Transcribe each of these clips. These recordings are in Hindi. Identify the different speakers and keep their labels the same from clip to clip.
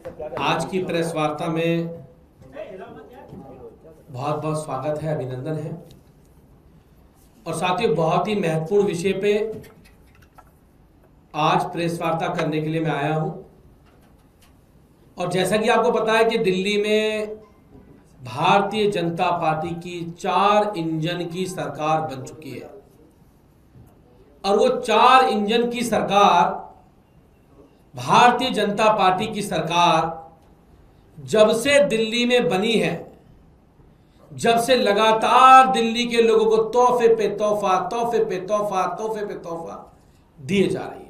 Speaker 1: आज की प्रेस वार्ता में बहुत बहुत स्वागत है, अभिनंदन है। और साथियों, बहुत ही महत्वपूर्ण विषय पे आज प्रेस वार्ता करने के लिए मैं आया हूं। और जैसा कि आपको पता है कि दिल्ली में भारतीय जनता पार्टी की 4 इंजन की सरकार बन चुकी है। और वो 4 इंजन की सरकार, भारतीय जनता पार्टी की सरकार जब से दिल्ली में बनी है, जब से लगातार दिल्ली के लोगों को तोहफे पे तोहफा, तोहफे पे तोहफा, तोहफे पे तोहफा दिए जा रही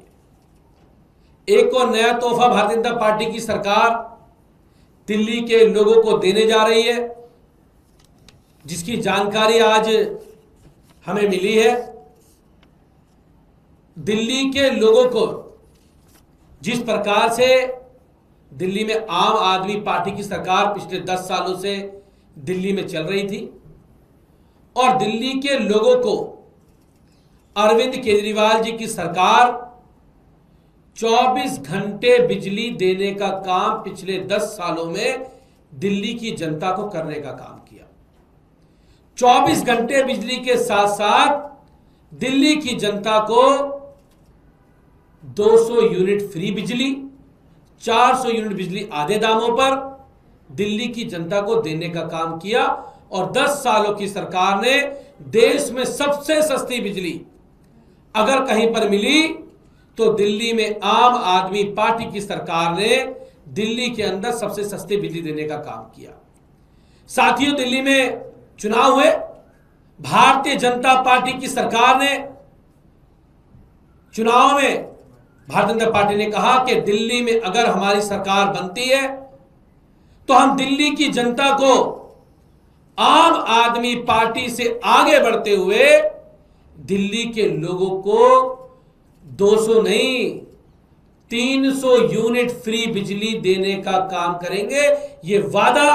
Speaker 1: है। एक और नया तोहफा भारतीय जनता पार्टी की सरकार दिल्ली के लोगों को देने जा रही है, जिसकी जानकारी आज हमें मिली है। दिल्ली के लोगों को जिस प्रकार से दिल्ली में आम आदमी पार्टी की सरकार पिछले 10 सालों से दिल्ली में चल रही थी और दिल्ली के लोगों को अरविंद केजरीवाल जी की सरकार 24 घंटे बिजली देने का काम पिछले 10 सालों में दिल्ली की जनता को करने का काम किया। 24 घंटे बिजली के साथ साथ दिल्ली की जनता को 200 यूनिट फ्री बिजली, 400 यूनिट बिजली आधे दामों पर दिल्ली की जनता को देने का काम किया। और 10 सालों की सरकार ने देश में सबसे सस्ती बिजली अगर कहीं पर मिली तो दिल्ली में आम आदमी पार्टी की सरकार ने दिल्ली के अंदर सबसे सस्ती बिजली देने का काम किया। साथियों, दिल्ली में चुनाव हुए, भारतीय जनता पार्टी की सरकार ने चुनाव में भारतीय जनता पार्टी ने कहा कि दिल्ली में अगर हमारी सरकार बनती है तो हम दिल्ली की जनता को आम आदमी पार्टी से आगे बढ़ते हुए दिल्ली के लोगों को 200 नहीं 300 यूनिट फ्री बिजली देने का काम करेंगे। ये वादा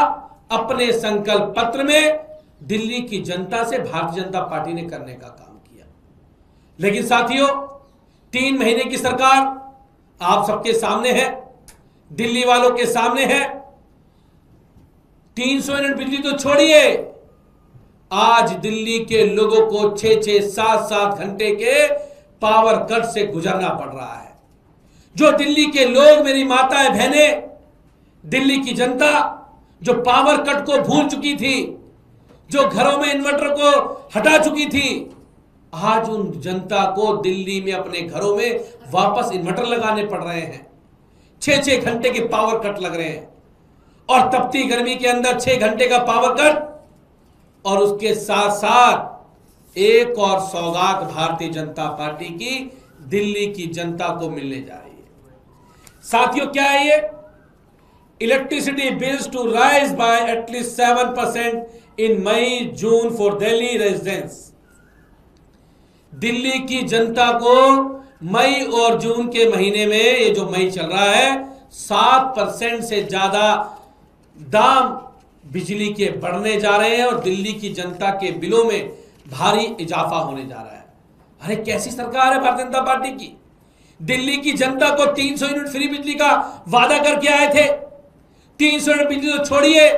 Speaker 1: अपने संकल्प पत्र में दिल्ली की जनता से भारतीय जनता पार्टी ने करने का काम किया। लेकिन साथियों, 3 महीने की सरकार आप सबके सामने है, दिल्ली वालों के सामने है। 300 यूनिट बिजली तो छोड़िए, आज दिल्ली के लोगों को 6-6, 7-7 घंटे के पावर कट से गुजरना पड़ रहा है। जो दिल्ली के लोग, मेरी माताएं बहनें, दिल्ली की जनता जो पावर कट को भूल चुकी थी, जो घरों में इन्वर्टर को हटा चुकी थी, आज उन जनता को दिल्ली में अपने घरों में वापस इन्वर्टर लगाने पड़ रहे हैं। 6-6 घंटे के पावर कट लग रहे हैं और तपती गर्मी के अंदर 6 घंटे का पावर कट, और उसके साथ साथ एक और सौगात भारतीय जनता पार्टी की दिल्ली की जनता को मिलने जा रही है। साथियों, क्या है ये? Electricity bills to rise by at least 7% in May June for Delhi residents. Delhi की जनता को मई और जून के महीने में, ये जो मई चल रहा है, 7% से ज्यादा दाम बिजली के बढ़ने जा रहे हैं और दिल्ली की जनता के बिलों में भारी इजाफा होने जा रहा है। अरे कैसी सरकार है भारतीय जनता पार्टी की? दिल्ली की जनता को 300 यूनिट फ्री बिजली का वादा करके आए थे। 300 यूनिट बिजली तो छोड़िए,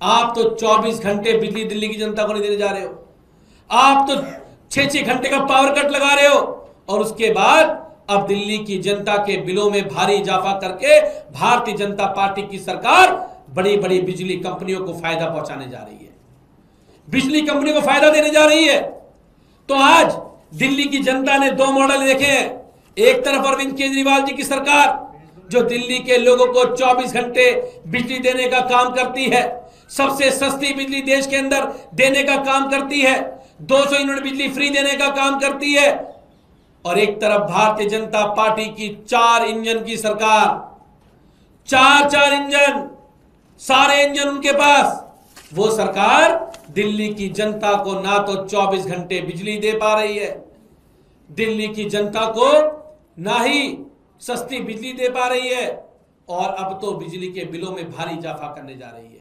Speaker 1: आप तो 24 घंटे बिजली दिल्ली की जनता को नहीं देने जा रहे हो। आप तो 6-6 घंटे का पावर कट लगा रहे हो और उसके बाद अब दिल्ली की जनता के बिलों में भारी इजाफा करके भारतीय जनता पार्टी की सरकार बड़ी बड़ी बिजली कंपनियों को फायदा पहुंचाने जा रही है, बिजली कंपनियों को फायदा देने जा रही है। तो आज दिल्ली की जनता ने 2 मॉडल देखे हैं। एक तरफ अरविंद केजरीवाल जी की सरकार जो दिल्ली के लोगों को 24 घंटे बिजली देने का काम करती है, सबसे सस्ती बिजली देश के अंदर देने का काम करती है, 200 यूनिट बिजली फ्री देने का काम करती है। और एक तरफ भारतीय जनता पार्टी की 4 इंजन की सरकार, 4 इंजन, सारे इंजन उनके पास। वो सरकार दिल्ली की जनता को ना तो 24 घंटे बिजली दे पा रही है, दिल्ली की जनता को ना ही सस्ती बिजली दे पा रही है, और अब तो बिजली के बिलों में भारी इजाफा करने जा रही है।